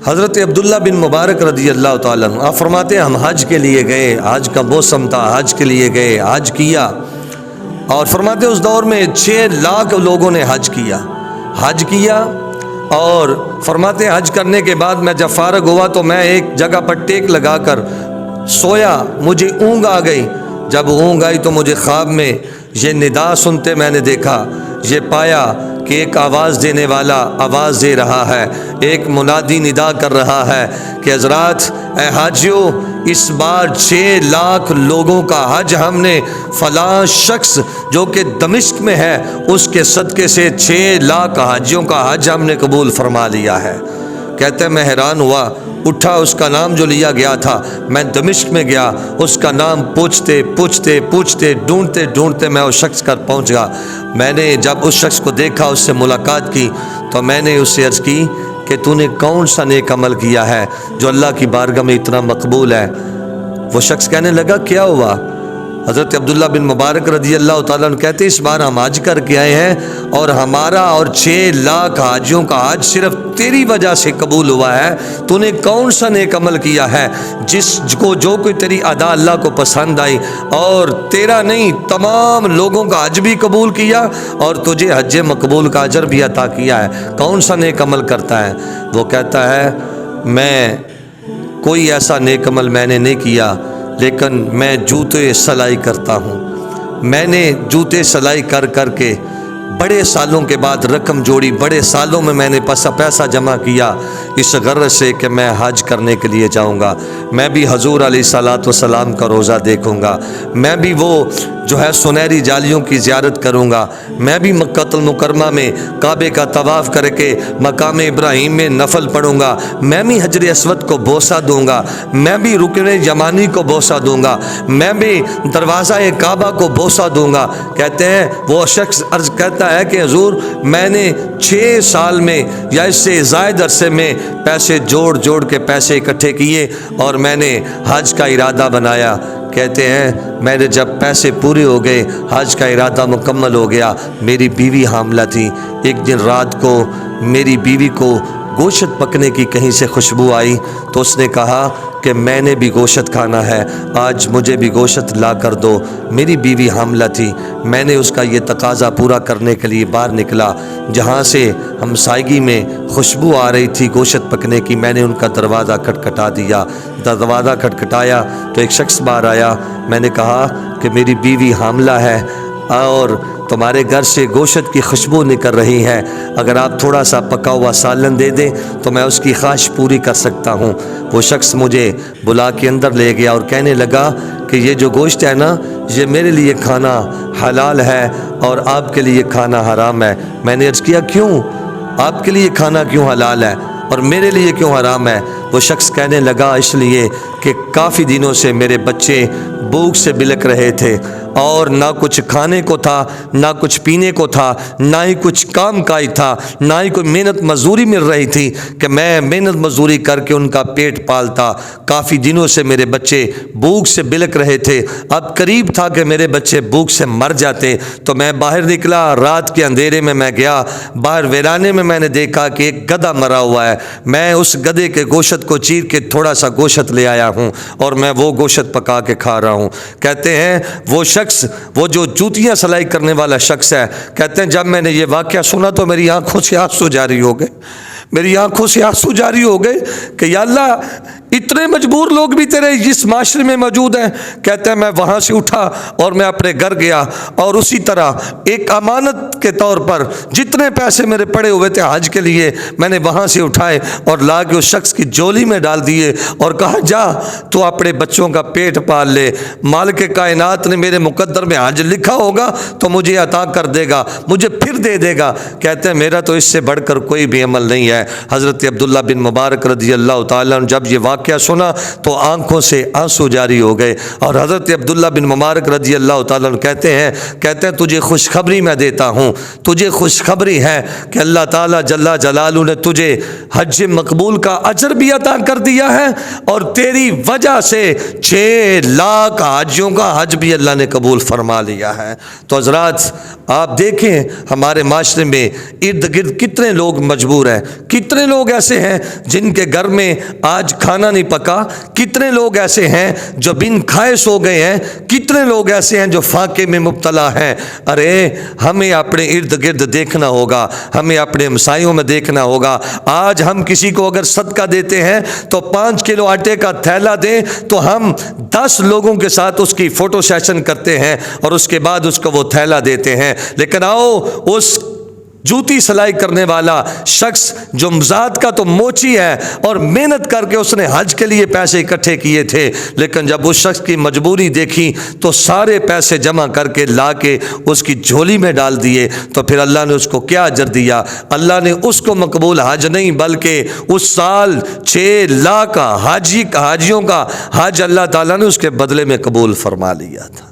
حضرت عبداللہ بن مبارک رضی اللہ تعالیٰ عنہ آپ فرماتے ہیں ہم حج کے لیے گئے، حج کا موسم تھا، حج کے لیے گئے، حج کیا، اور فرماتے ہیں اس دور میں 6 لاکھ لوگوں نے حج کیا، اور فرماتے ہیں حج کرنے کے بعد میں جب فارغ ہوا تو میں ایک جگہ پر ٹیک لگا کر سویا، مجھے اونگ آ گئی، جب اونگ آئی تو مجھے خواب میں یہ ندا سنتے میں نے دیکھا، یہ پایا کہ ایک آواز دینے والا آواز دے رہا ہے، ایک منادی ندا کر رہا ہے کہ حضرات اے حاجیو، اس بار 6 لاکھ لوگوں کا حج ہم نے فلاں شخص جو کہ دمشق میں ہے اس کے صدقے سے 6 لاکھ حاجیوں کا حج ہم نے قبول فرما لیا ہے۔ کہتے ہیں میں حیران ہوا، اٹھا، اس کا نام جو لیا گیا تھا، میں دمشق میں گیا، اس کا نام پوچھتے ڈھونڈتے میں اس شخص کا پہنچ گیا۔ میں نے جب اس شخص کو دیکھا، اس سے ملاقات کی، تو میں نے اس سے عرض کی کہ تو نے کون سا نیک عمل کیا ہے جو اللہ کی بارگاہ میں اتنا مقبول ہے؟ وہ شخص کہنے لگا کیا ہوا؟ حضرت عبداللہ بن مبارک رضی اللہ تعالیٰ عنہ کہتے اس بار ہم حج کر کے آئے ہیں اور ہمارا اور 6 لاکھ حاجیوں کا حج صرف تیری وجہ سے قبول ہوا ہے۔ تو نے کون سا نیک عمل کیا ہے جو کوئی تیری ادا اللہ کو پسند آئی، اور تیرا نہیں تمام لوگوں کا حج بھی قبول کیا اور تجھے حج مقبول کا اجر بھی عطا کیا ہے؟ کون سا نیک عمل کرتا ہے؟ وہ کہتا ہے میں کوئی ایسا نیک عمل میں نے نہیں کیا، لیکن میں جوتے سلائی کرتا ہوں۔ میں نے جوتے سلائی کر کے بڑے سالوں کے بعد رقم جوڑی، بڑے سالوں میں نے پیسہ جمع کیا اس غرض سے کہ میں حج کرنے کے لیے جاؤں گا، میں بھی حضور علیہ الصلوۃ والسلام کا روزہ دیکھوں گا، میں بھی وہ جو ہے سنہری جالیوں کی زیارت کروں گا، میں بھی مکہ المکرمہ میں کعبے کا طواف کر کے مقام ابراہیم میں نفل پڑھوں گا، میں بھی حجر اسود کو بوسہ دوں گا، میں بھی رکن یمانی کو بوسہ دوں گا، میں بھی دروازہ کعبہ کو بوسہ دوں گا۔ کہتے ہیں وہ شخص عرض کرتا ہے کہ حضور میں نے 6 سال میں یا اس سے زائد عرصے میں پیسے جوڑ کے پیسے اکٹھے کیے اور میں نے حج کا ارادہ بنایا۔ کہتے ہیں میں نے جب پیسے پورے ہو گئے، حج کا ارادہ مکمل ہو گیا، میری بیوی حاملہ تھی۔ ایک دن رات کو میری بیوی کو گوشت پکنے کی کہیں سے خوشبو آئی تو اس نے کہا کہ میں نے بھی گوشت کھانا ہے، آج مجھے بھی گوشت لا کر دو۔ میری بیوی حاملہ تھی، میں نے اس کا یہ تقاضا پورا کرنے کے لیے باہر نکلا، جہاں سے ہمسائیگی میں خوشبو آ رہی تھی گوشت پکنے کی، میں نے ان کا دروازہ کھٹکھٹا دیا۔ دروازہ کھٹکھٹایا تو ایک شخص باہر آیا، میں نے کہا کہ میری بیوی حاملہ ہے اور تمہارے گھر سے گوشت کی خوشبو نکل رہی ہے، اگر آپ تھوڑا سا پکا ہوا سالن دے دیں تو میں اس کی خواہش پوری کر سکتا ہوں۔ وہ شخص مجھے بلا کے اندر لے گیا اور کہنے لگا کہ یہ جو گوشت ہے نا، یہ میرے لیے کھانا حلال ہے اور آپ کے لیے کھانا حرام ہے۔ میں نے عرض کیا کیوں؟ آپ کے لیے کھانا کیوں حلال ہے اور میرے لیے کیوں حرام ہے؟ وہ شخص کہنے لگا اس لیے کہ کافی دنوں سے میرے بچے بھوک سے بلک رہے تھے اور نہ کچھ کھانے کو تھا، نہ کچھ پینے کو تھا، نہ ہی کچھ کام کاج تھا، نہ ہی کوئی محنت مزدوری مل رہی تھی کہ میں محنت مزدوری کر کے ان کا پیٹ پالتا۔ کافی دنوں سے میرے بچے بھوک سے بلک رہے تھے، اب قریب تھا کہ میرے بچے بھوک سے مر جاتے، تو میں باہر نکلا، رات کے اندھیرے میں گیا، باہر ویرانے میں نے دیکھا کہ ایک گدھا مرا ہوا ہے، میں اس گدھے کے گوشت کو چیر کے تھوڑا سا گوشت لے آیا ہوں اور میں وہ گوشت پکا کے کھا رہا ہوں۔ کہتے ہیں وہ شخص، وہ جو جوتیاں سلائی کرنے والا شخص ہے، کہتے ہیں جب میں نے یہ واقعہ سنا تو میری آنکھوں سے آنسو جاری ہو گئے، میری آنکھوں سے آنسو جاری ہو گئے کہ یا اللہ اتنے مجبور لوگ بھی تیرے اس معاشرے میں موجود ہیں۔ کہتے ہیں میں وہاں سے اٹھا اور میں اپنے گھر گیا اور اسی طرح ایک امانت کے طور پر جتنے پیسے میرے پڑے ہوئے تھے حج کے لیے میں نے وہاں سے اٹھائے اور لا کے اس شخص کی جولی میں ڈال دیے اور کہا جا تو اپنے بچوں کا پیٹ پال لے، مالک کائنات نے میرے مقدر میں حج لکھا ہوگا تو مجھے عطا کر دے گا، مجھے پھر دے دے گا۔ کہتے ہیں میرا تو اس سے بڑھ کر کوئی بھی عمل نہیں ہے۔ حضرت عبداللہ بن مبارک رضی اللہ تعالیٰ عنہ جب یہ واقعہ سنا تو آنکھوں سے آنسو جاری ہو گئے، اور حضرت عبداللہ بن مبارک رضی اللہ تعالیٰ عنہ کہتے ہیں تجھے خوشخبری میں دیتا ہوں، تجھے خوشخبری ہے کہ اللہ تعالیٰ جل جلالہ نے تجھے حج مقبول کا اجر بھی عطا کر دیا ہے اور تیری وجہ سے 6 لاکھ حاجیوں کا حج بھی اللہ نے قبول فرما لیا ہے۔ تو حضرات آپ دیکھیں ہمارے معاشرے میں ارد گرد کتنے لوگ مجبور ہیں، کتنے لوگ ایسے ہیں جن کے گھر میں آج کھانا نہیں پکا، کتنے لوگ ایسے ہیں جو بن کھائے سو گئے ہیں، کتنے لوگ ایسے ہیں جو فاقے میں مبتلا ہیں۔ ارے ہمیں اپنے ارد گرد دیکھنا ہوگا، ہمیں اپنے ہمسایوں میں دیکھنا ہوگا۔ آج ہم کسی کو اگر صدقہ دیتے ہیں تو 5 کلو آٹے کا تھیلا دیں تو ہم 10 لوگوں کے ساتھ اس کی فوٹو سیشن کرتے ہیں اور اس کے بعد اس کو وہ تھیلا دیتے ہیں۔ لیکن آؤ اس جوتی سلائی کرنے والا شخص جو ذات کا تو موچی ہے اور محنت کر کے اس نے حج کے لیے پیسے اکٹھے کیے تھے، لیکن جب اس شخص کی مجبوری دیکھی تو سارے پیسے جمع کر کے لا کے اس کی جھولی میں ڈال دیے، تو پھر اللہ نے اس کو کیا اجر دیا؟ اللہ نے اس کو مقبول حج نہیں بلکہ اس سال 6 لاکھ حاجیوں کا حج اللہ تعالیٰ نے اس کے بدلے میں قبول فرما لیا تھا۔